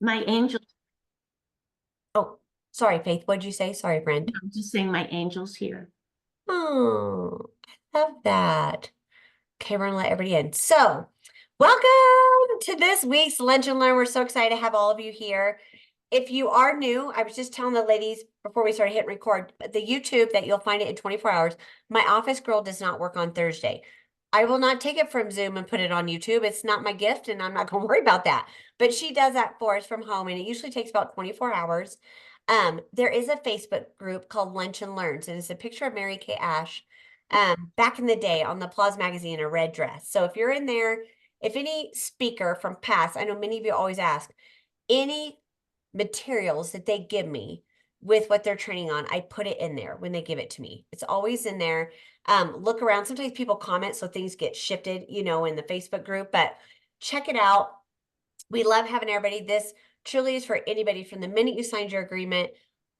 My angels, Oh, sorry, Faith. What'd you say? Sorry, friend. I'm just saying my angels here. Oh, I love that. Okay, we're gonna let everybody in. So, welcome to this week's Lunch and Learn. We're so excited to have all of you here. If you are new, I was just telling the ladies before we started hitting record, the YouTube that you'll find it in 24 hours. My office girl does not work on Thursday. I will not take it from Zoom and put it on YouTube. It's not my gift, and I'm not going to worry about that. But she does that for us from home, and it usually takes about 24 hours. There is a Facebook group called Lunch and Learns, and it's a picture of Mary Kay Ash back in the day on the Plaza magazine in a red dress. So if you're in there, if any speaker from past, I know many of you always ask, any materials that they give me with what they're training on, I put it in there when they give it to me. It's always in there. Look around. Sometimes people comment, so things get shifted, in the Facebook group, but check it out. We love having everybody. This truly is for anybody from the minute you signed your agreement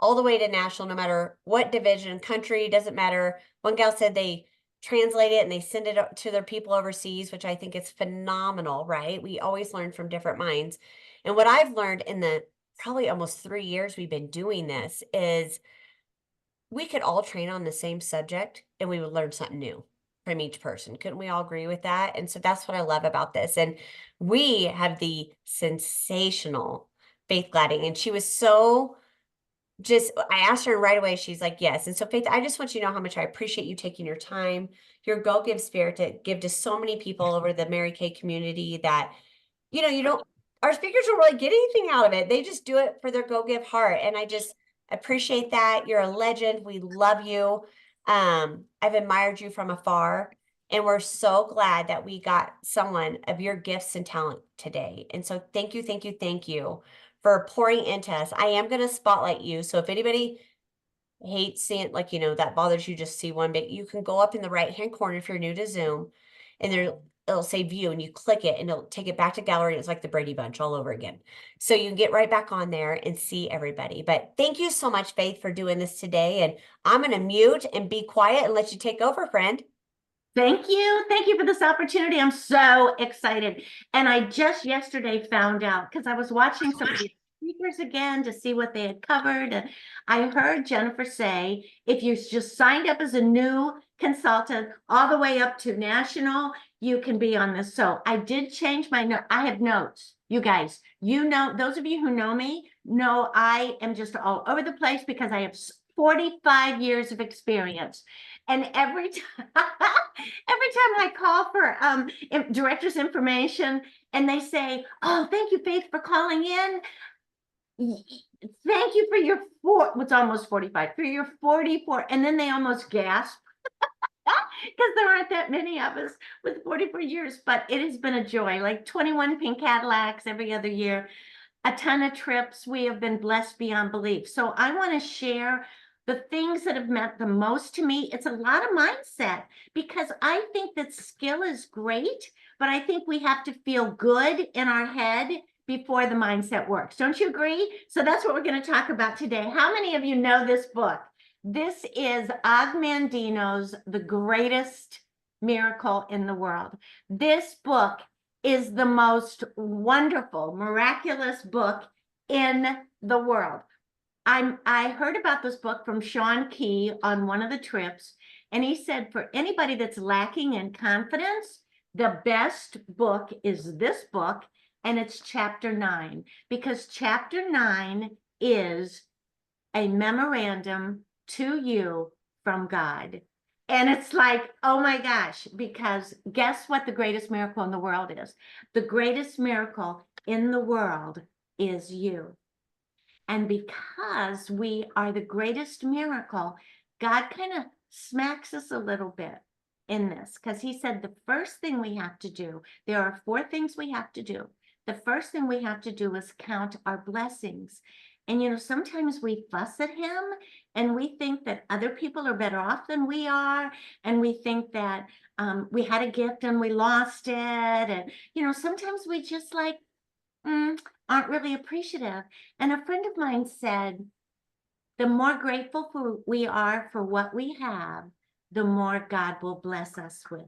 all the way to national, no matter what division, country, doesn't matter. One gal said they translate it and they send it to their people overseas, which I think is phenomenal, right? We always learn from different minds. And what I've learned in the probably almost 3 years we've been doing this is we could all train on the same subject and we would learn something new from each person. Couldn't we all agree with that? And so that's what I love about this. And we have the sensational Faith Gladding, and she was so just, I asked her right away, she's like, yes. And so Faith, I just want you to know how much I appreciate you taking your time, your go give spirit to give to so many people over the Mary Kay community that, you don't, our speakers don't really get anything out of it. They just do it for their go give heart. And I just appreciate that. You're a legend. We love you. I've admired you from afar. And we're so glad that we got someone of your gifts and talent today. And so thank you, thank you, thank you for pouring into us. I am going to spotlight you. So if anybody hates seeing, like, that bothers you, just see one, but you can go up in the right-hand corner if you're new to Zoom, and there it'll say view, and you click it and it'll take it back to gallery. It's like the Brady Bunch all over again. So you can get right back on there and see everybody. But thank you so much, Faith, for doing this today. And I'm going to mute and be quiet and let you take over, friend. Thank you. Thank you for this opportunity. I'm so excited. And I just yesterday found out because I was watching some of the speakers again to see what they had covered. And I heard Jennifer say, if you just signed up as a new consultant all the way up to national, you can be on this. So I did change my note. I have notes. You guys, those of you who know me know I am just all over the place because I have 45 years of experience. And every time, every time I call for director's information and they say, "Oh, thank you, Faith, for calling in. Thank you for your what's almost 45, for your 44." And then they almost gasp because there aren't that many of us with 44 years. But it has been a joy, like 21 pink Cadillacs every other year, a ton of trips. We have been blessed beyond belief. So I want to share the things that have meant the most to me. It's a lot of mindset because I think that skill is great, but I think we have to feel good in our head before the mindset works. Don't you agree? So that's what we're going to talk about today. How many of you know this book? This is Og Mandino's The Greatest Miracle in the World. This book is the most wonderful, miraculous book in the world. I heard about this book from Sean Key on one of the trips, and he said for anybody that's lacking in confidence, the best book is this book, and it's chapter 9, because chapter 9 is a memorandum to you from God. And it's like, oh my gosh, because guess what the greatest miracle in the world is? The greatest miracle in the world is you. And because we are the greatest miracle, God kind of smacks us a little bit in this because he said the first thing we have to do, there are 4 things we have to do. The first thing we have to do is count our blessings. And sometimes we fuss at him and we think that other people are better off than we are. And we think that we had a gift and we lost it. And sometimes we just like, aren't really appreciative. And a friend of mine said, the more grateful we are for what we have, the more God will bless us with.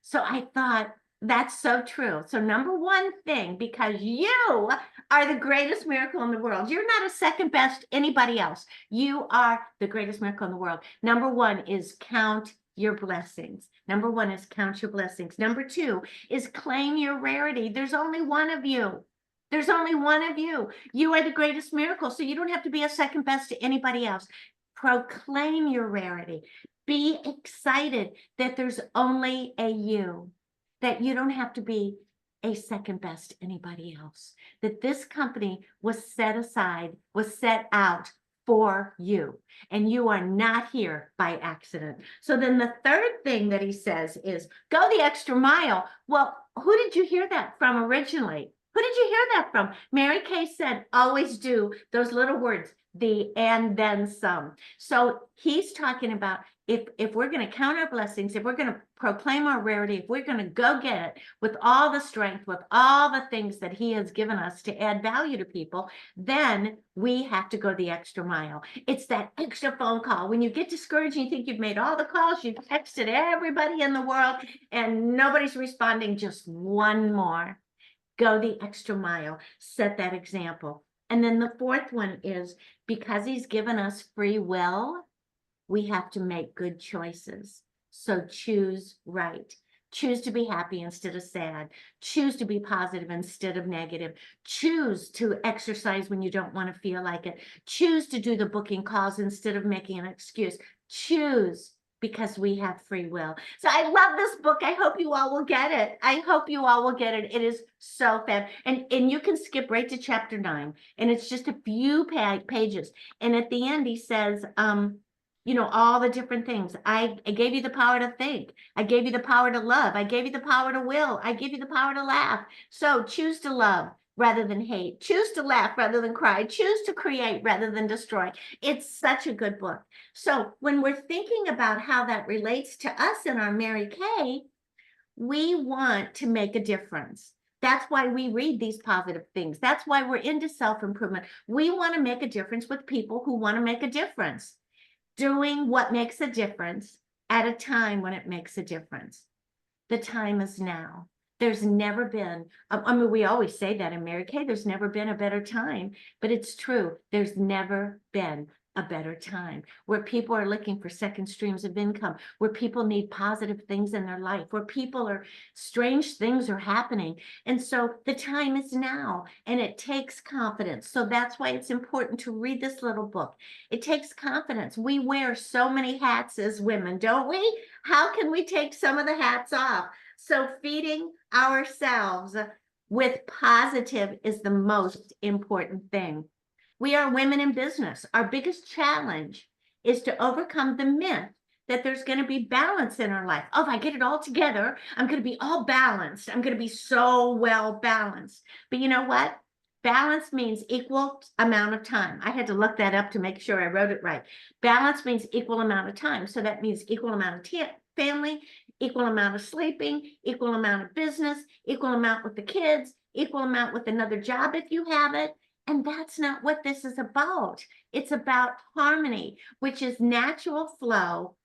So I thought, That's so true. So number one thing, because you are the greatest miracle in the world. You're not a second best anybody else. You are the greatest miracle in the world. Number one is count your blessings. Number one is count your blessings. Number two is claim your rarity. There's only one of you. There's only one of you. You are the greatest miracle. So you don't have to be a second best to anybody else. Proclaim your rarity. Be excited that there's only a you, that you don't have to be a second best to anybody else, that this company was set aside, was set out for you, and you are not here by accident. So then the third thing that he says is go the extra mile. Well, who did you hear that from originally? Who did you hear that from? Mary Kay said, always do those little words, the and then some. So he's talking about if we're going to count our blessings, if we're going to proclaim our rarity, if we're going to go get it with all the strength, with all the things that he has given us to add value to people, then we have to go the extra mile. It's that extra phone call. When you get discouraged and you think you've made all the calls, you've texted everybody in the world and nobody's responding, just one more. Go the extra mile, set that example. And then the fourth one is because he's given us free will, we have to make good choices. So choose right. Choose to be happy instead of sad. Choose to be positive instead of negative. Choose to exercise when you don't want to feel like it. Choose to do the booking calls instead of making an excuse. Choose, because we have free will. So I love this book. I hope you all will get it. I hope you all will get it. It is so fun. And you can skip right to chapter 9. And it's just a few pages. And at the end, he says, you know, all the different things. I gave you the power to think. I gave you the power to love. I gave you the power to will. I give you the power to laugh. So choose to love rather than hate. Choose to laugh rather than cry. Choose to create rather than destroy. It's such a good book. So when we're thinking about how that relates to us in our Mary Kay, we want to make a difference. That's why we read these positive things. That's why we're into self-improvement. We want to make a difference with people who want to make a difference. Doing what makes a difference at a time when it makes a difference. The time is now. There's never been, I mean, we always say that in Mary Kay, there's never been a better time, but it's true. There's never been a better time where people are looking for second streams of income, where people need positive things in their life, where people are, strange things are happening. And so the time is now, and it takes confidence. So that's why it's important to read this little book. It takes confidence. We wear so many hats as women, don't we? How can we take some of the hats off? So feeding ourselves with positive is the most important thing. We are women in business. Our biggest challenge is to overcome the myth that there's going to be balance in our life. Oh, if I get it all together, I'm going to be all balanced. I'm going to be so well balanced. But you know what? Balance means equal amount of time. I had to look that up to make sure I wrote it right. Balance means equal amount of time. So that means equal amount of family, equal amount of sleeping, equal amount of business, equal amount with the kids, equal amount with another job if you have it. And that's not what this is about. It's about harmony, which is natural flow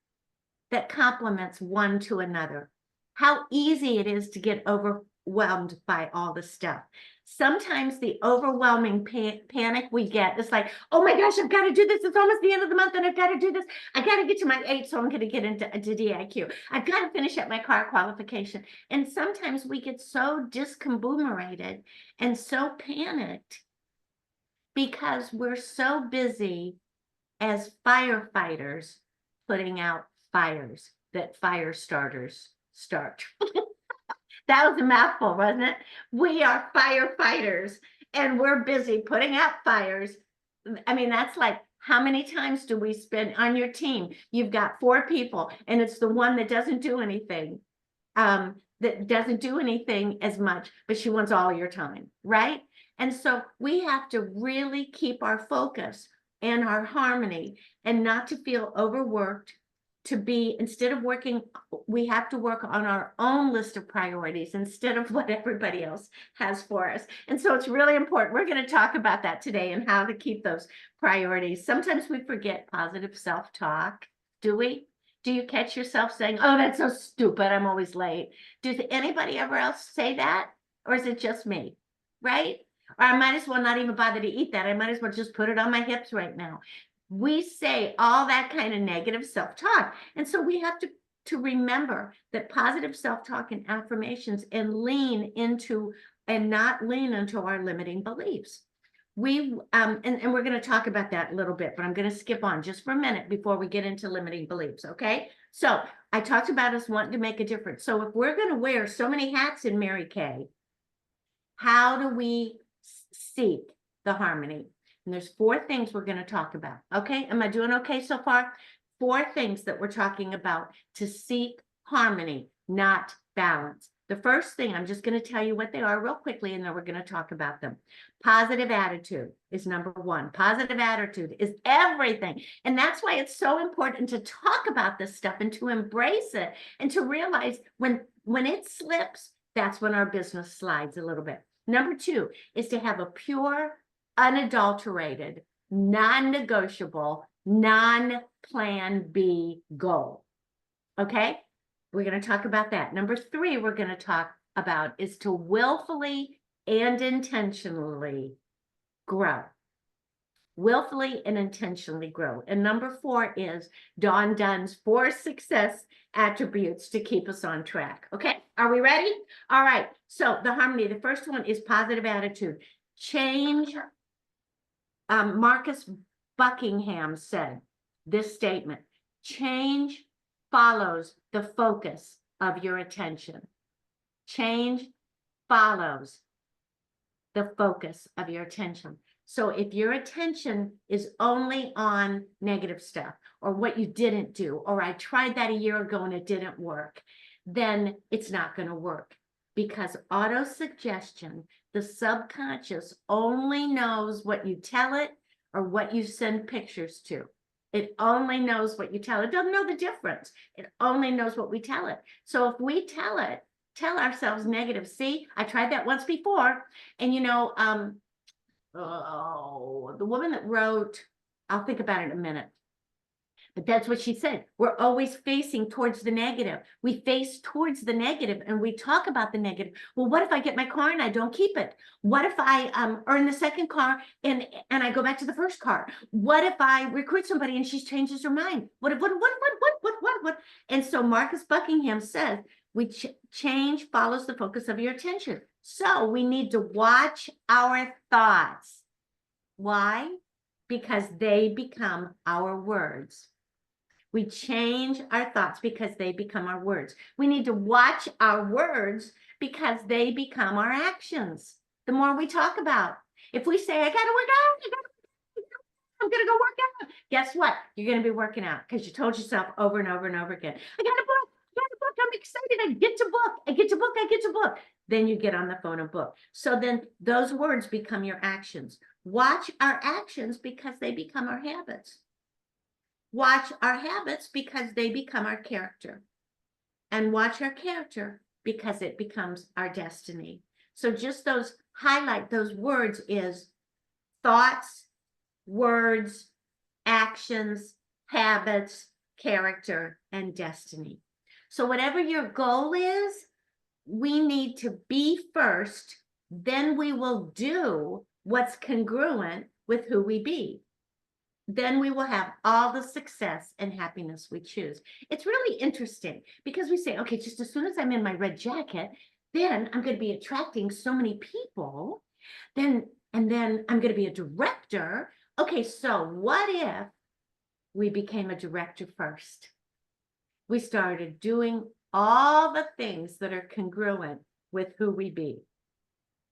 that complements one to another. How easy it is to get overwhelmed by all the stuff. Sometimes the overwhelming panic we get is like, oh my gosh, I've got to do this. It's almost the end of the month and I've got to do this. I got to get to my 8, so I'm going to get into DIQ. I've got to finish up my car qualification. And sometimes we get so discombobulated and so panicked because we're so busy as firefighters putting out fires that fire starters start. That was a mouthful, wasn't it? We are firefighters and we're busy putting out fires. I mean, that's like, how many times do we spend on your team? You've got 4 people and it's the one that doesn't do anything, that doesn't do anything as much, but she wants all your time, right? And so we have to really keep our focus and our harmony and not to feel overworked, to be, instead of working, we have to work on our own list of priorities instead of what everybody else has for us. And so it's really important. We're going to talk about that today and how to keep those priorities. Sometimes we forget positive self-talk. Do we? Do you catch yourself saying, oh, that's so stupid, I'm always late? Does anybody ever else say that? Or is it just me? Right? Or I might as well not even bother to eat that. I might as well just put it on my hips right now. We say all that kind of negative self-talk. And so we have to remember that positive self-talk and affirmations and not lean into our limiting beliefs. And we're going to talk about that a little bit, but I'm going to skip on just for a minute before we get into limiting beliefs. Okay. So I talked about us wanting to make a difference. So if we're going to wear so many hats in Mary Kay, how do we seek the harmony? And there's 4 things we're going to talk about. Okay. Am I doing okay so far? 4 things that we're talking about to seek harmony, not balance. The first thing, I'm just going to tell you what they are real quickly, and then we're going to talk about them. Positive attitude is number 1. Positive attitude is everything. And that's why it's so important to talk about this stuff and to embrace it and to realize when it slips, that's when our business slides a little bit. Number 2 is to have a pure, unadulterated, non-negotiable, non-plan B goal. Okay? We're going to talk about that. Number 3 we're going to talk about is to willfully and intentionally grow. Willfully and intentionally grow. And number 4 is Dawn Dunn's 4 success attributes to keep us on track. Okay, are we ready? All right, so the harmony, the first one is positive attitude. Change. Marcus Buckingham said this statement: change follows the focus of your attention. Change follows the focus of your attention. So if your attention is only on negative stuff, or what you didn't do, or I tried that a year ago and it didn't work, then it's not going to work, because auto-suggestion, the subconscious, only knows what you tell it or what you send pictures to. It only knows what you tell it. It doesn't know the difference. It only knows what we tell it. So if we tell ourselves negative, see, I tried that once before, and the woman that wrote, I'll think about it in a minute, but that's what she said. We're always facing towards the negative. We face towards the negative and we talk about the negative. Well, what if I get my car and I don't keep it? What if I earn the second car and I go back to the first car? What if I recruit somebody and she changes her mind? What? And so Marcus Buckingham says, change follows the focus of your attention. So we need to watch our thoughts. Why? Because they become our words. We change our thoughts because they become our words. We need to watch our words because they become our actions. The more we talk about, if we say, I got to work out, I'm going to go work out. Guess what? You're going to be working out because you told yourself over and over and over again, I got to book. I'm excited. I get to book. Then you get on the phone and book. So then those words become your actions. Watch our actions because they become our habits. Watch our habits because they become our character. And watch our character because it becomes our destiny. So just highlight those words is thoughts, words, actions, habits, character, and destiny. So whatever your goal is, we need to be first, then we will do what's congruent with who we be. Then we will have all the success and happiness we choose. It's really interesting because we say, okay, just as soon as I'm in my red jacket, then I'm going to be attracting so many people. And then I'm going to be a director. Okay, so what if we became a director first? We started doing all the things that are congruent with who we be.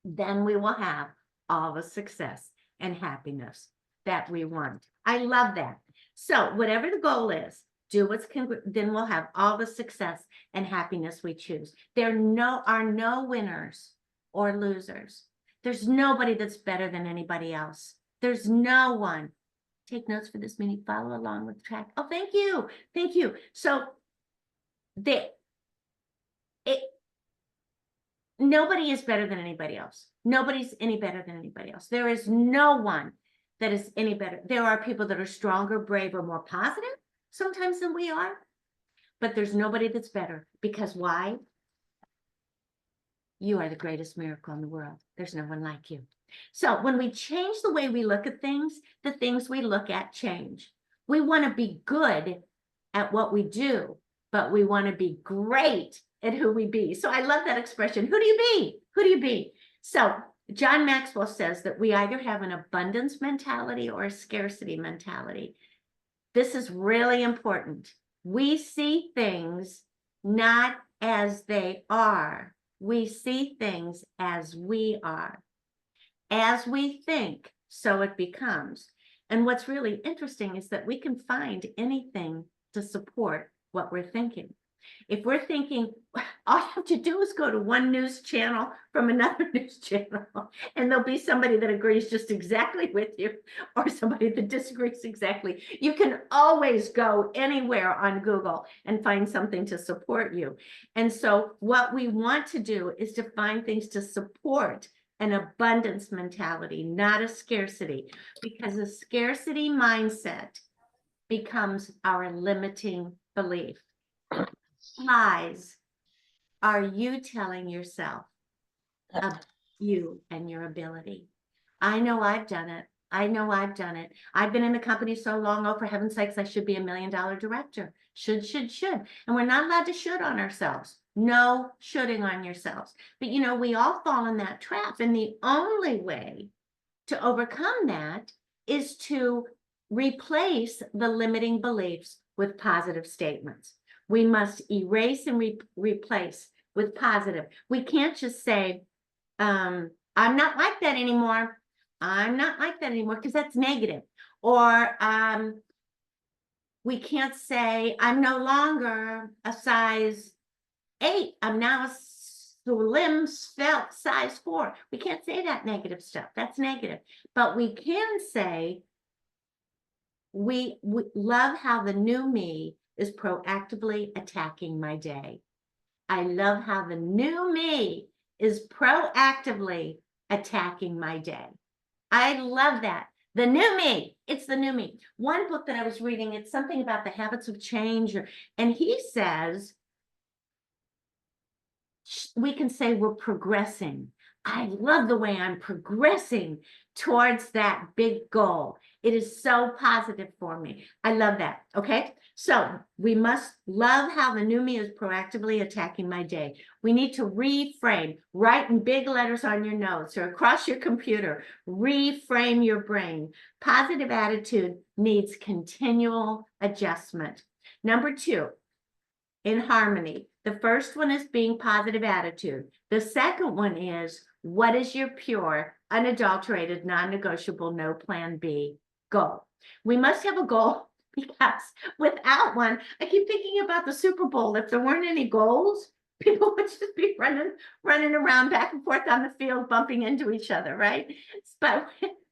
Then we will have all the success and happiness that we want. I love that. So whatever the goal is, do what's congruent, then we'll have all the success and happiness we choose. There are no winners or losers. There's nobody that's better than anybody else. There's no one. Take notes for this meeting, follow along with the track. Oh, thank you. Thank you. So nobody is better than anybody else. Nobody's any better than anybody else. There is no one that is any better. There are people that are stronger, braver, more positive sometimes than we are. but there's nobody that's better. Because why? You are the greatest miracle in the world. There's no one like you. So when we change the way we look at things, the things we look at change. We want to be good at what we do, but we want to be great at who we be. So I love that expression. Who do you be? Who do you be? So John Maxwell says that we either have an abundance mentality or a scarcity mentality. This is really important. We see things not as they are. We see things as we are. As we think, so it becomes. And what's really interesting is that we can find anything to support what we're thinking. If we're thinking, all you have to do is go to one news channel from another news channel, and there'll be somebody that agrees just exactly with you, or somebody that disagrees exactly. You can always go anywhere on Google and find something to support you. And so what we want to do is to find things to support an abundance mentality, not a scarcity, because a scarcity mindset becomes our limiting belief. Lies are you telling yourself of you and your ability? I know I've done it. I know I've done it. I've been in the company so long, oh, for heaven's sakes, I should be $1 million director. Should. And we're not allowed to should on ourselves. No shoulding on yourselves. But you know, we all fall in that trap. And the only way to overcome that is to replace the limiting beliefs with positive statements. We must erase and replace with positive. We can't just say, I'm not like that anymore. I'm not like that anymore, because that's negative. Or we can't say, I'm no longer a size 8. I'm now a slim, svelte size 4. We can't say that negative stuff. That's negative. But we can say, we love how the new me is proactively attacking my day. I love how the new me is proactively attacking my day. I love that. The new me, it's the new me. One book that I was reading, it's something about the habits of change, and he says, we can say we're progressing. I love the way I'm progressing towards that big goal. It is so positive for me. I love that. Okay. So we must love how the new me is proactively attacking my day. We need to reframe, write in big letters on your notes or across your computer, reframe your brain. Positive attitude needs continual adjustment. Number 2, in harmony. The first one is being positive attitude. The second one is, what is your pure, unadulterated, non-negotiable, no plan B goal? We must have a goal, because without one, I keep thinking about the Super Bowl. If there weren't any goals, people would just be running around back and forth on the field, bumping into each other, right?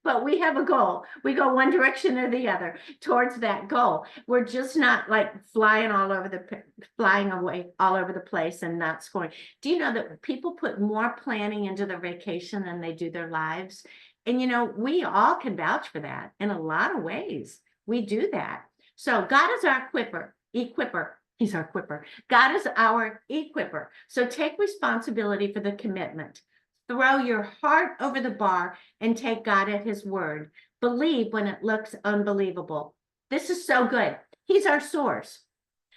But we have a goal. We go one direction or the other towards that goal. We're just not like flying away all over the place and not scoring. Do you know that people put more planning into their vacation than they do their lives? And you know, we all can vouch for that in a lot of ways. We do that. So God is our equipper. He's our equipper. God is our equipper. So take responsibility for the commitment. Throw your heart over the bar and take God at his word. Believe when it looks unbelievable. This is so good. He's our source.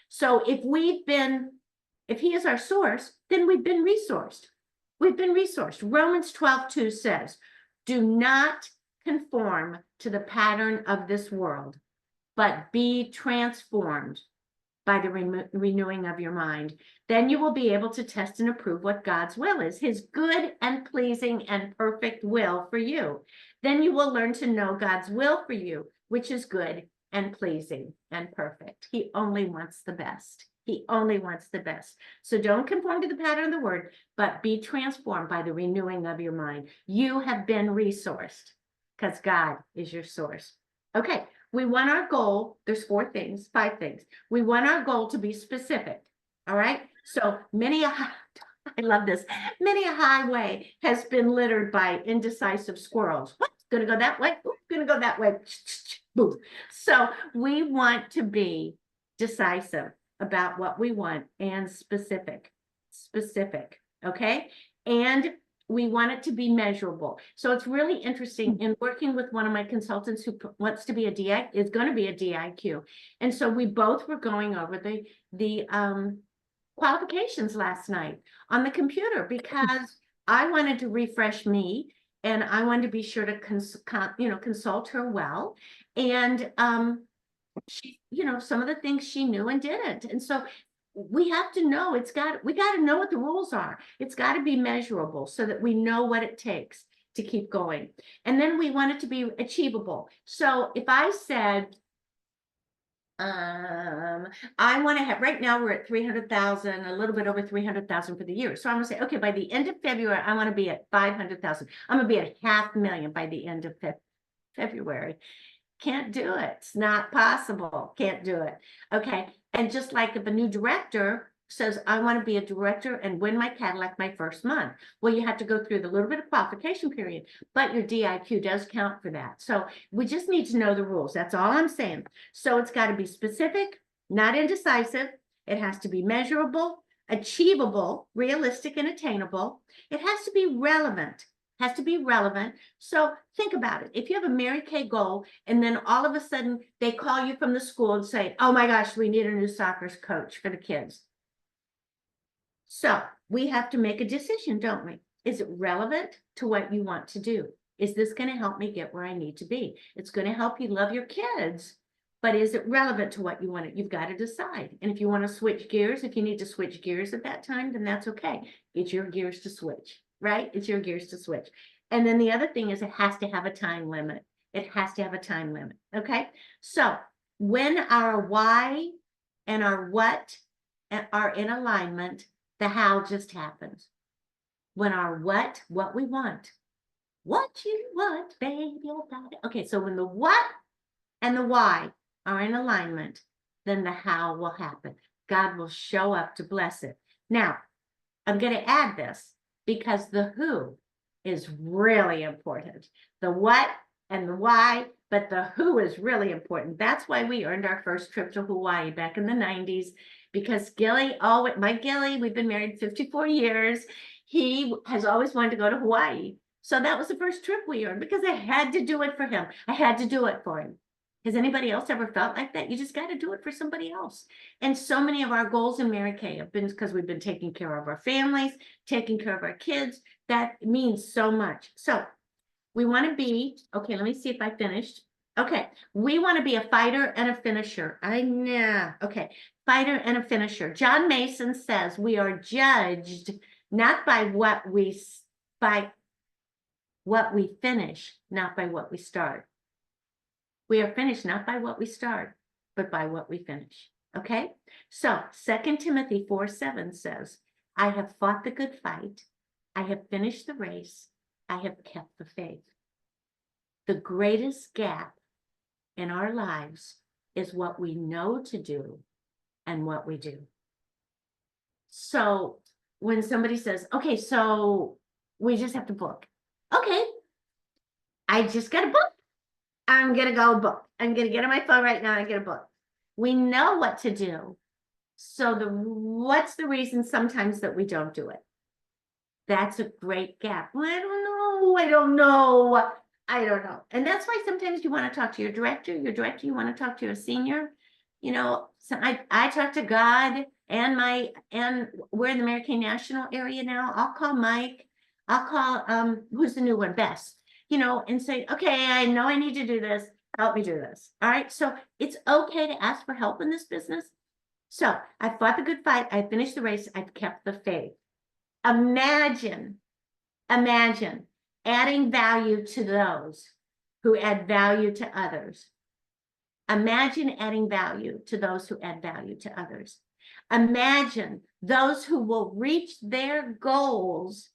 So if he is our source, then we've been resourced. We've been resourced. Romans 12:2 says, do not conform to the pattern of this world, but be transformed by the renewing of your mind. Then you will be able to test and approve what God's will is, his good and pleasing and perfect will for you. Then you will learn to know God's will for you, which is good and pleasing and perfect. He only wants the best. He only wants the best. So don't conform to the pattern of the word, but be transformed by the renewing of your mind. You have been resourced because God is your source. Okay. We want our goal, there's 5 things. We want our goal to be specific, all right? So I love this, many a highway has been littered by indecisive squirrels. What's gonna go that way? Oops, gonna go that way. Boom. So we want to be decisive. about what we want and specific, okay? And we want it to be measurable. So it's really interesting in working with one of my consultants who wants to be is going to be a DIQ. And so we both were going over the qualifications last night on the computer because I wanted to refresh me and I wanted to be sure to consult her well. And she, some of the things she knew and didn't. And so we have to know we got to know what the rules are. It's got to be measurable so that we know what it takes to keep going. And then we want it to be achievable. So if I said, I want to have, right now we're at 300,000, a little bit over 300,000 for the year. So I'm gonna say, okay, by the end of February, I want to be at 500,000. I'm gonna be at 500,000 by the end of February. Can't do it. It's not possible. Can't do it. Okay. And just like if a new director says, I want to be a director and win my Cadillac my first month. Well, you have to go through the little bit of qualification period, but your DIQ does count for that. So we just need to know the rules. That's all I'm saying. So it's got to be specific, not indecisive. It has to be measurable, achievable, realistic, and attainable. It has to be relevant. Has to be relevant. So think about it. If you have a Mary Kay goal and then all of a sudden they call you from the school and say, oh my gosh, we need a new soccer coach for the kids. So we have to make a decision, don't we? Is it relevant to what you want to do? Is this going to help me get where I need to be? It's going to help you love your kids, but is it relevant to what you want? You've got to decide. And if you want to switch gears, if you need to switch gears at that time, then that's okay. It's your gears to switch, right? It's your gears to switch. And then the other thing is it has to have a time limit. It has to have a time limit. Okay. So when our why and our what are in alignment, the how just happens. When our what we want, what you want, baby, okay, so when the what and the why are in alignment, then the how will happen. God will show up to bless it. Now, I'm going to add this because the who is really important. The what and the why, but the who is really important. That's why we earned our first trip to Hawaii back in the 90s. Because Mike Gilly, we've been married 54 years. He has always wanted to go to Hawaii. So that was the first trip we earned because I had to do it for him. I had to do it for him. Has anybody else ever felt like that? You just got to do it for somebody else. And so many of our goals in Mary Kay have been because we've been taking care of our families, taking care of our kids. That means so much. So we want to be, okay, let me see if I finished. Okay, we want to be a fighter and a finisher. I know. Okay, fighter and a finisher. John Mason says we are judged not by what we finish, not by what we start. We are finished not by what we start, but by what we finish. Okay, so 2 Timothy 4:7 says, I have fought the good fight. I have finished the race. I have kept the faith. The greatest gap in our lives is what we know to do and what we do. So when somebody says, okay, so we just have to book. Okay, I just got to book. I'm going to go book. I'm going to get on my phone right now and get a book. We know what to do. So what's the reason sometimes that we don't do it? That's a great gap. Well, I don't know. And that's why sometimes you want to talk to your director, you want to talk to a senior. So I talk to God and we're in the Mary Kay National area now. I'll call Mike. I'll call, who's the new one? Bess, and say, okay, I know I need to do this. Help me do this. All right. So it's okay to ask for help in this business. So I fought the good fight. I finished the race. I've kept the faith. Imagine adding value to those who add value to others. Imagine adding value to those who add value to others. Imagine those who will reach their goals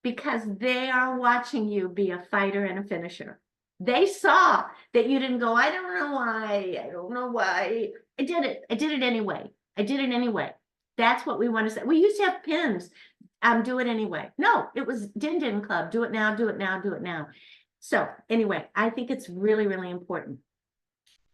because they are watching you be a fighter and a finisher. They saw that you didn't go, I don't know why. I did it anyway. That's what we want to say. We used to have pins. Do it anyway. No, it was Din Din Club. Do it now. So anyway, I think it's really, really important.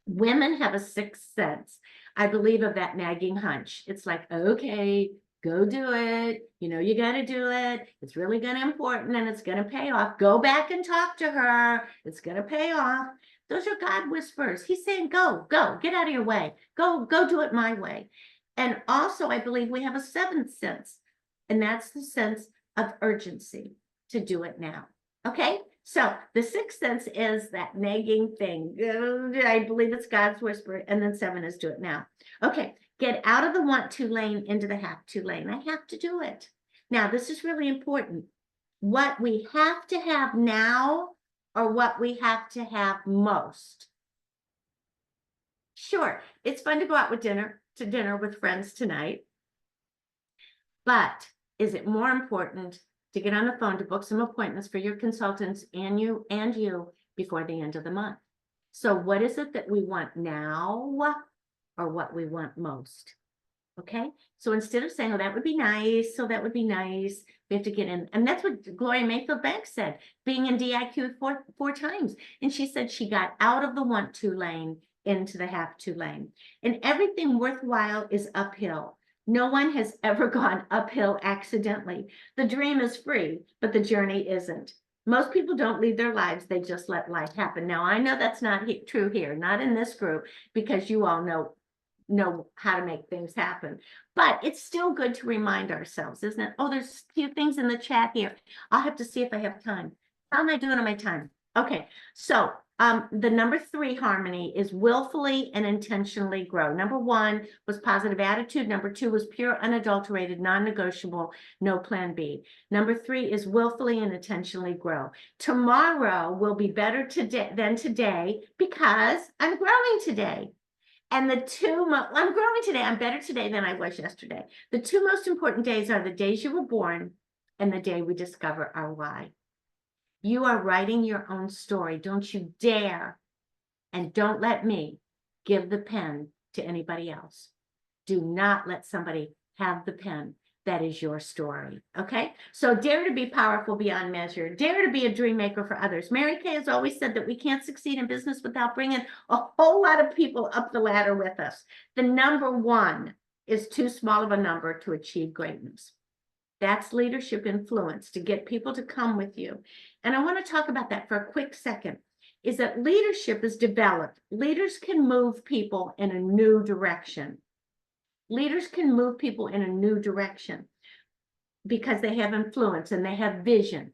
Women have a sixth sense, I believe, of that nagging hunch. It's like, okay, go do it. You know, you got to do it. It's really going to important and it's going to pay off. Go back and talk to her. It's going to pay off. Those are God whispers. He's saying, go, get out of your way. Go do it my way. And also, I believe we have a seventh sense, and that's the sense of urgency to do it now. Okay, so the sixth sense is that nagging thing. I believe it's God's whisper, and then 7 is do it now. Okay, get out of the want to lane into the have to lane. I have to do it. Now, this is really important. What we have to have now or what we have to have most. Sure, it's fun to go out to dinner with friends tonight. But is it more important to get on the phone to book some appointments for your consultants and you before the end of the month? So what is it that we want now or what we want most? Okay, so instead of saying, oh, that would be nice, so that would be nice, we have to get in. And that's what Gloria Mayfield Banks said, being in DIQ four times. And she said she got out of the want to lane into the have to lane. And everything worthwhile is uphill. No one has ever gone uphill accidentally. The dream is free, but the journey isn't. Most people don't lead their lives, they just let life happen. Now, I know that's not true here, not in this group, because you all know how to make things happen. But it's still good to remind ourselves, isn't it? Oh, there's a few things in the chat here. I'll have to see if I have time. How am I doing on my time? Okay, so the number 3 harmony is willfully and intentionally grow. Number 1 was positive attitude. Number 2 was pure, unadulterated, non-negotiable, no plan B. Number 3 is willfully and intentionally grow. Tomorrow will be better than today because I'm growing today. And I'm growing today. I'm better today than I was yesterday. The 2 most important days are the days you were born and the day we discover our why. You are writing your own story. Don't you dare, and don't let me give the pen to anybody else. Do not let somebody have the pen. That is your story. Okay, so dare to be powerful beyond measure. Dare to be a dream maker for others. Mary Kay has always said that we can't succeed in business without bringing a whole lot of people up the ladder with us. The number 1 is too small of a number to achieve greatness. That's leadership influence, to get people to come with you. And I want to talk about that for a quick second, is that leadership is developed. Leaders can move people in a new direction. Leaders can move people in a new direction because they have influence and they have vision.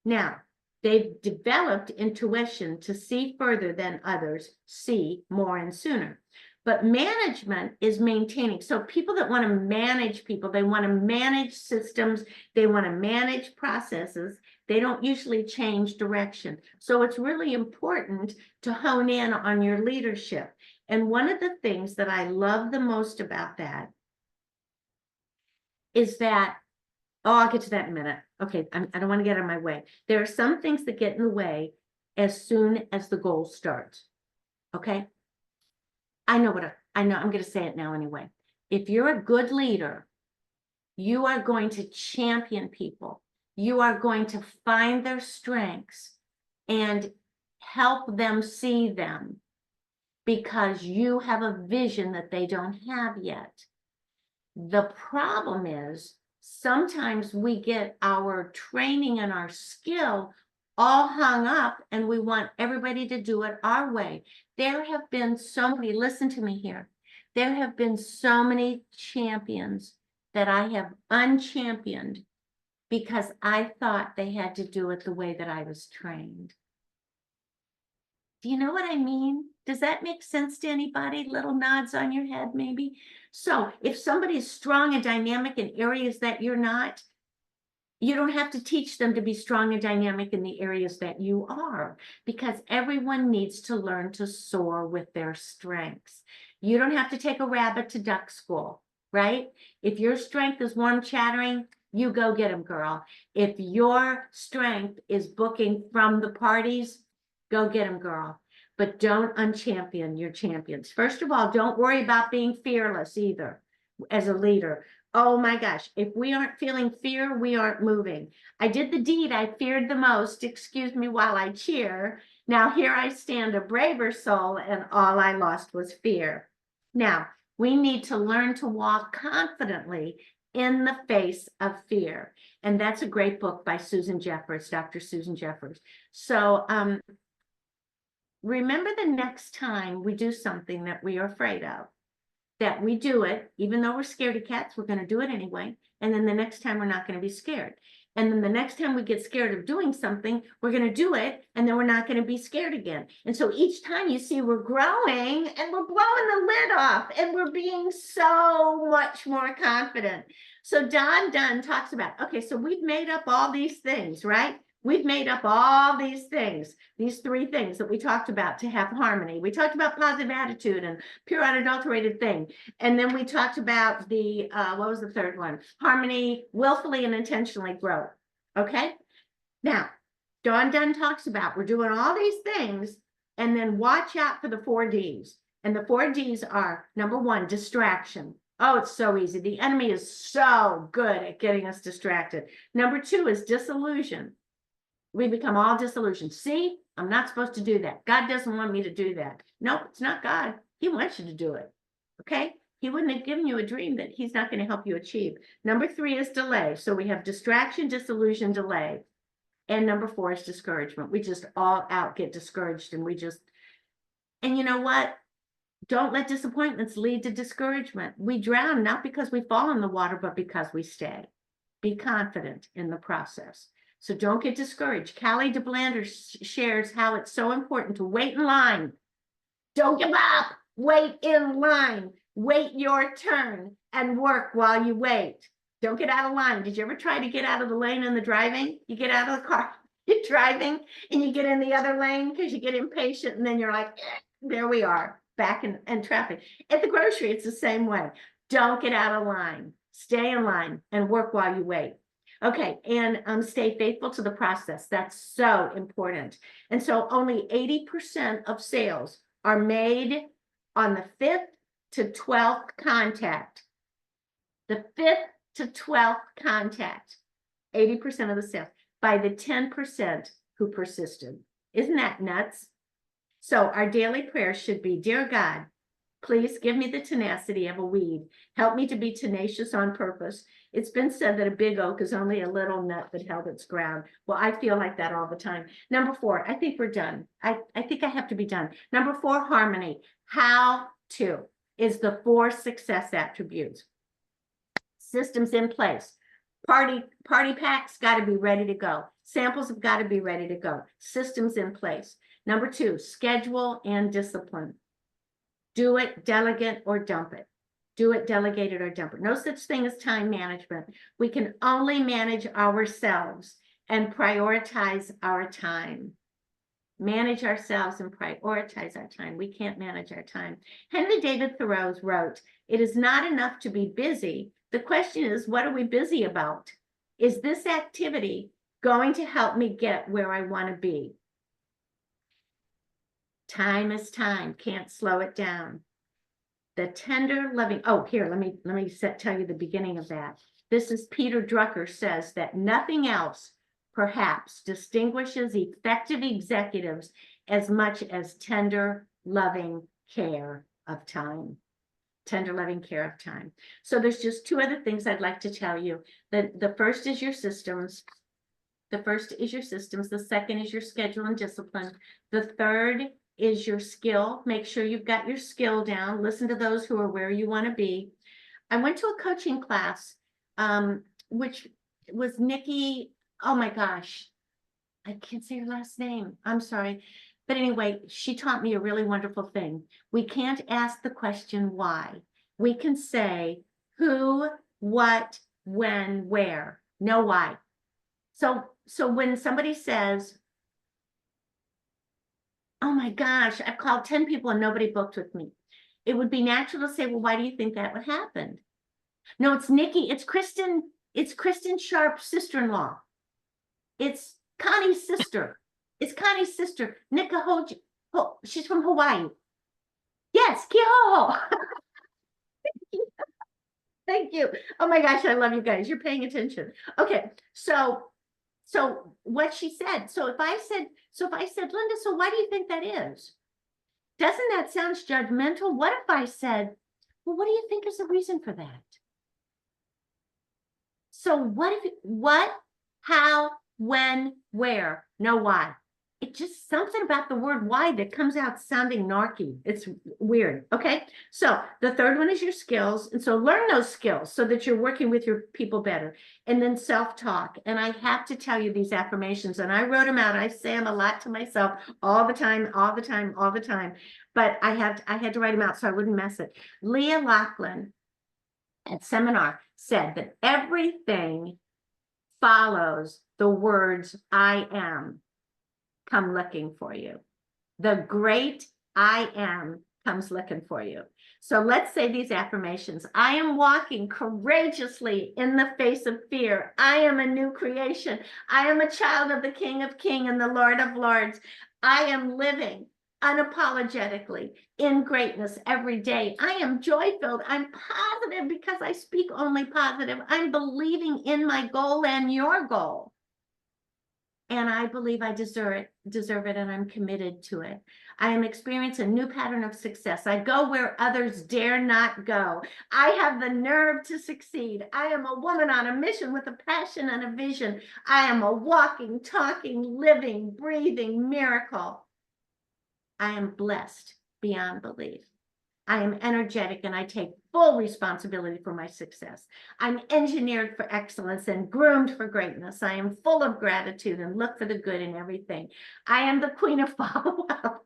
Now, they've developed intuition to see further than others see more and sooner. But management is maintaining. So people that want to manage people, they want to manage systems, they want to manage processes, they don't usually change direction. So it's really important to hone in on your leadership. And one of the things that I love the most about that is that, oh, I'll get to that in a minute. Okay, I don't want to get in my way. There are some things that get in the way as soon as the goal starts. Okay? I know, I'm going to say it now anyway. If you're a good leader, you are going to champion people. You are going to find their strengths and help them see them because you have a vision that they don't have yet. The problem is sometimes we get our training and our skill all hung up and we want everybody to do it our way. There have been so many, listen to me here. There have been so many champions that I have unchampioned because I thought they had to do it the way that I was trained. Do you know what I mean? Does that make sense to anybody? Little nods on your head, maybe. So if somebody is strong and dynamic in areas that you're not, you don't have to teach them to be strong and dynamic in the areas that you are, because everyone needs to learn to soar with their strengths. You don't have to take a rabbit to duck school, right? If your strength is warm chattering, you go get them, girl. If your strength is booking from the parties, go get them, girl. But don't unchampion your champions. First of all, don't worry about being fearless either as a leader. Oh my gosh, if we aren't feeling fear, we aren't moving. I did the deed I feared the most, excuse me while I cheer, Now here I stand, a braver soul, and all I lost was fear. Now, we need to learn to walk confidently in the face of fear. And that's a great book by Susan Jeffers, Dr. Susan Jeffers. So remember the next time we do something that we are afraid of, that we do it, even though we're scaredy cats, we're going to do it anyway. And then the next time we're not going to be scared. And then the next time we get scared of doing something, we're going to do it, and then we're not going to be scared again. And so each time you see we're growing and we're blowing the lid off and we're being so much more confident. So Don Dunn talks about, okay, so we've made up all these things, right? We've made up all these things, these three things that we talked about to have harmony. We talked about positive attitude and pure unadulterated thing. And then we talked about the, what was the third one? Harmony, willfully and intentionally grow. Okay. Now, Don Dunn talks about, we're doing all these things, and then watch out for the 4 Ds. And the 4 Ds are, number one, distraction. Oh, it's so easy. The enemy is so good at getting us distracted. Number 2 is disillusion. We become all disillusioned. See, I'm not supposed to do that. God doesn't want me to do that. Nope, it's not God. He wants you to do it. Okay? He wouldn't have given you a dream that he's not going to help you achieve. Number 3 is delay. So we have distraction, disillusion, delay. And number 4 is discouragement. We just all out get discouraged, and and you know what? Don't let disappointments lead to discouragement. We drown not because we fall in the water, but because we stay. Be confident in the process. So don't get discouraged. Callie DeBlander shares how it's so important to wait in line. Don't give up. Wait in line. Wait your turn and work while you wait. Don't get out of line. Did you ever try to get out of the lane in the driving? You get out of the car, you're driving, and you get in the other lane because you get impatient, and then you're like, there we are, back in traffic. At the grocery, it's the same way. Don't get out of line. Stay in line and work while you wait. Okay, and stay faithful to the process. That's so important. And so only 80% of sales are made on the 5th to 12th contact. The 5th to 12th contact, 80% of the sales, by the 10% who persisted. Isn't that nuts? So our daily prayer should be, dear God, please give me the tenacity of a weed. Help me to be tenacious on purpose. It's been said that a big oak is only a little nut that held its ground. Well, I feel like that all the time. Number 4, I think we're done. I think I have to be done. Number 4, harmony. How to is the 4 success attributes. Systems in place. Party packs got to be ready to go. Samples have got to be ready to go. Systems in place. Number 2, schedule and discipline. Do it, delegate, or dump it. Do it, delegate it, or dump it. No such thing as time management. We can only manage ourselves and prioritize our time. Manage ourselves and prioritize our time. We can't manage our time. Henry David Thoreau wrote, it is not enough to be busy. The question is, what are we busy about? Is this activity going to help me get where I want to be? Time is time. Can't slow it down. The tender, loving. Oh, here, let me tell you the beginning of that. This is Peter Drucker says that nothing else perhaps distinguishes effective executives as much as tender, loving care of time. Tender, loving care of time. So there's just 2 other things I'd like to tell you. The first is your systems. The first is your systems. The second is your schedule and discipline. The third is your skill. Make sure you've got your skill down. Listen to those who are where you want to be. I went to a coaching class, which was Nikki. Oh my gosh, I can't say her last name. I'm sorry. But anyway, she taught me a really wonderful thing. We can't ask the question why. We can say who, what, when, where. No why. So when somebody says, oh my gosh, I've called 10 people and nobody booked with me, it would be natural to say, well, why do you think that would happen? No, it's Nikki. It's Kristen Sharp's sister-in-law. It's Connie's sister. It's Connie's sister, Nika Hoji. Oh, she's from Hawaii. Yes, Kiho. Thank you. Oh my gosh, I love you guys. You're paying attention. Okay, so So what she said, so if I said, Linda, so why do you think that is? Doesn't that sound judgmental? What if I said, well, what do you think is the reason for that? So what, how, when, where, no why. It's just something about the word why that comes out sounding narky. It's weird. Okay. So the third one is your skills. And so learn those skills so that you're working with your people better. And then self-talk. And I have to tell you these affirmations, and I wrote them out. I say them a lot to myself all the time, all the time, all the time. But I had to write them out so I wouldn't mess it. Leah Lachlan at seminar said that everything follows the words I am come looking for you. The great I am comes looking for you. So let's say these affirmations. I am walking courageously in the face of fear. I am a new creation. I am a child of the King of Kings and the Lord of Lords. I am living unapologetically in greatness every day. I am joy-filled. I'm positive because I speak only positive. I'm believing in my goal and your goal. And I believe I deserve it, and I'm committed to it. I am experiencing a new pattern of success. I go where others dare not go. I have the nerve to succeed. I am a woman on a mission with a passion and a vision. I am a walking, talking, living, breathing miracle. I am blessed beyond belief. I am energetic and I take full responsibility for my success. I'm engineered for excellence and groomed for greatness. I am full of gratitude and look for the good in everything. I am the queen of follow-up,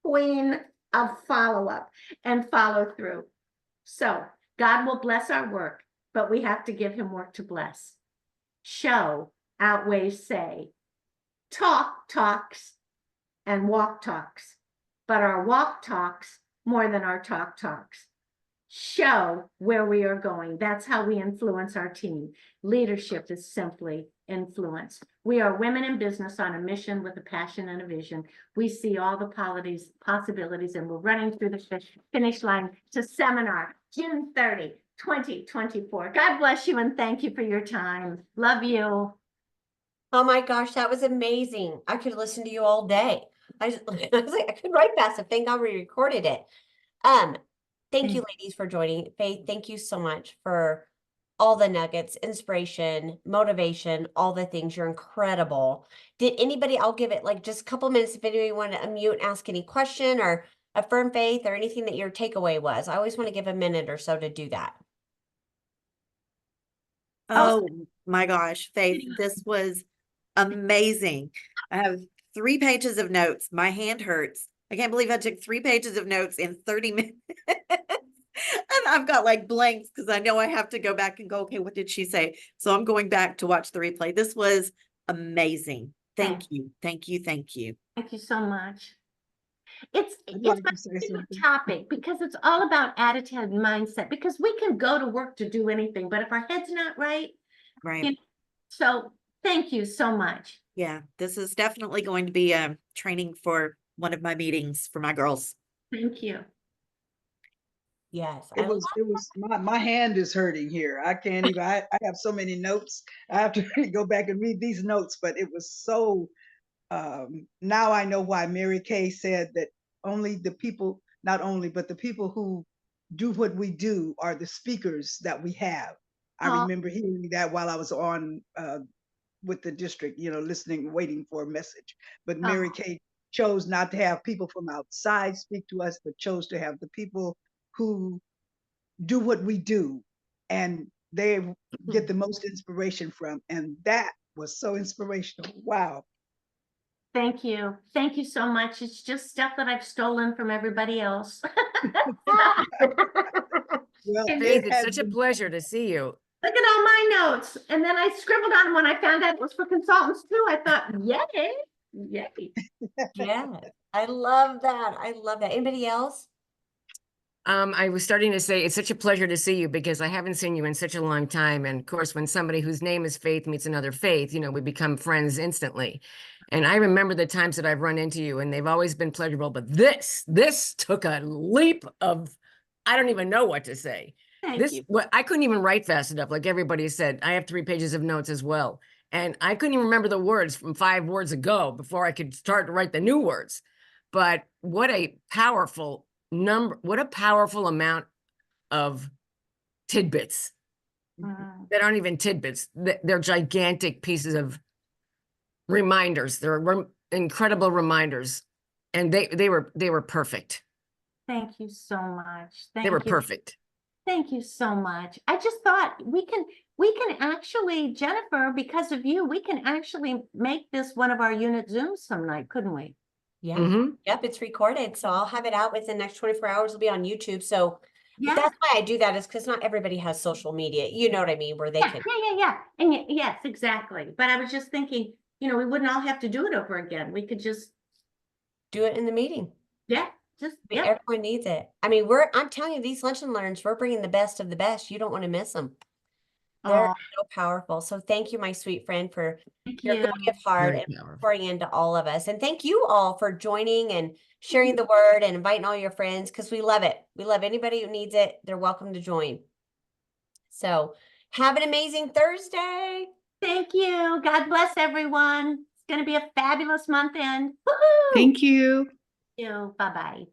queen of follow-up and follow through. So God will bless our work, but we have to give him work to bless. Show outweighs say. Talk talks and walk talks, but our walk talks more than our talk talks. Show where we are going. That's how we influence our team. Leadership is simply influence. We are women in business on a mission with a passion and a vision. We see all the possibilities, and we're running through the finish line to seminar June 30, 2024. God bless you and thank you for your time. Love you. Oh my gosh, that was amazing. I could listen to you all day. I was like, I could write fast. Thank God we recorded it. Thank you, ladies, for joining. Faith, thank you so much for all the nuggets, inspiration, motivation, all the things. You're incredible. Did anybody, I'll give it like just a couple minutes if anybody want to unmute and ask any question or affirm Faith or anything that your takeaway was. I always want to give a minute or so to do that. Oh my gosh, Faith, this was amazing. I have 3 pages of notes. My hand hurts. I can't believe I took 3 pages of notes in 30 minutes. And I've got like blanks because I know I have to go back and go, okay, what did she say? So I'm going back to watch the replay. This was amazing. Thank you. Thank you. Thank you. Thank you so much. It's like my to say favorite something. topic because it's all about attitude and mindset, because we can go to work to do anything, but if our head's not right, Right. so thank you so much. Yeah, this is definitely going to be a training for one of my meetings for my girls. Thank you. Yes. It was my hand is hurting here. I can't even, I have so many notes. I have to go back and read these notes, but it was so, now I know why Mary Kay said that only the people, not only, but the people who do what we do are the speakers that we have. I remember hearing that while I was on with the district, you know, listening, waiting for a message. But Mary Kay chose not to have people from outside speak to us, but chose to have the people who do what we do and they get the most inspiration from. And that was so inspirational. Wow. Thank you. Thank you so much. It's just stuff that I've stolen from everybody else. Well, Faith, it it's has such a been, pleasure to see you. Look at all my notes. And then I scribbled on them when I found out it was for consultants too. I thought, yay, yay. Yeah, I love that. I love that. Anybody else? I was starting to say it's such a pleasure to see you because I haven't seen you in such a long time. And of course, when somebody whose name is Faith meets another Faith, you know, we become friends instantly. And I remember the times that I've run into you and they've always been pleasurable. But this took a leap of, I don't even know what to say. Thank you. I couldn't even write fast enough. Like everybody said, I have 3 pages of notes as well. And I couldn't even remember the words from 5 words ago before I could start to write the new words. But what a powerful what a powerful amount of tidbits Mm. that aren't even tidbits. They're gigantic pieces of reminders. They're incredible reminders. And they were perfect. Thank you so much. They were Thank you. perfect. Thank you so much. I just thought we can actually, Jennifer, because of you, we can actually make this one of our unit Zooms some night, couldn't we? Yeah. Hmm. Yep, it's recorded, so I'll have it out within the next 24 hours. It'll be on YouTube. So Yeah, that's why I do that, is because not everybody has social media. You know what I mean? Where they yeah, can. yeah. And yes, exactly. But I was just thinking, you know, we wouldn't all have to do it over again. We could just, Do it in the meeting. yeah, just, I mean, yeah. everyone needs it. I mean, I'm telling you, these lunch and learns, we're bringing the best of the best. You don't want to miss them. They're Oh, so powerful. So thank you, my sweet friend, for thank your you. good gift heart Very and powerful. pouring into all of us. And thank you all for joining and sharing the word and inviting all your friends, because we love it. We love anybody who needs it. They're welcome to join. So have an amazing Thursday. Thank you. God bless everyone. It's going to be a fabulous month end. Woohoo! Thank you. Thank you. Bye-bye.